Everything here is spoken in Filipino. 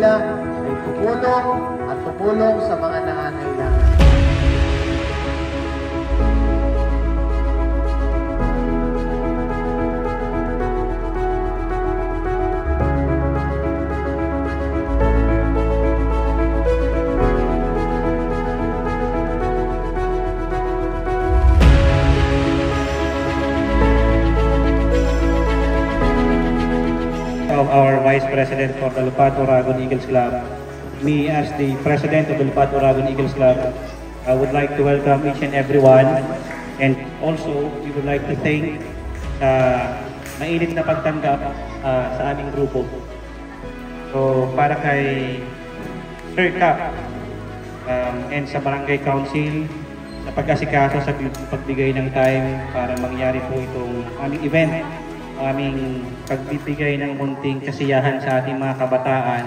pamilya ay tumulong sa mga nangangailangan. Of our Vice President for the Lupato Oragon Eagles Club, me as the President of the Lupato Oragon Eagles Club, I would like to welcome each and everyone, and also we would like to thank mainit na pagtanggap sa aming grupo. So para kay Sir Cap and sa Barangay Council sa pag-asikaso sa pagbigay ng time para mangyari po itong aming event, aming pagbibigay ng munting kasiyahan sa ating mga kabataan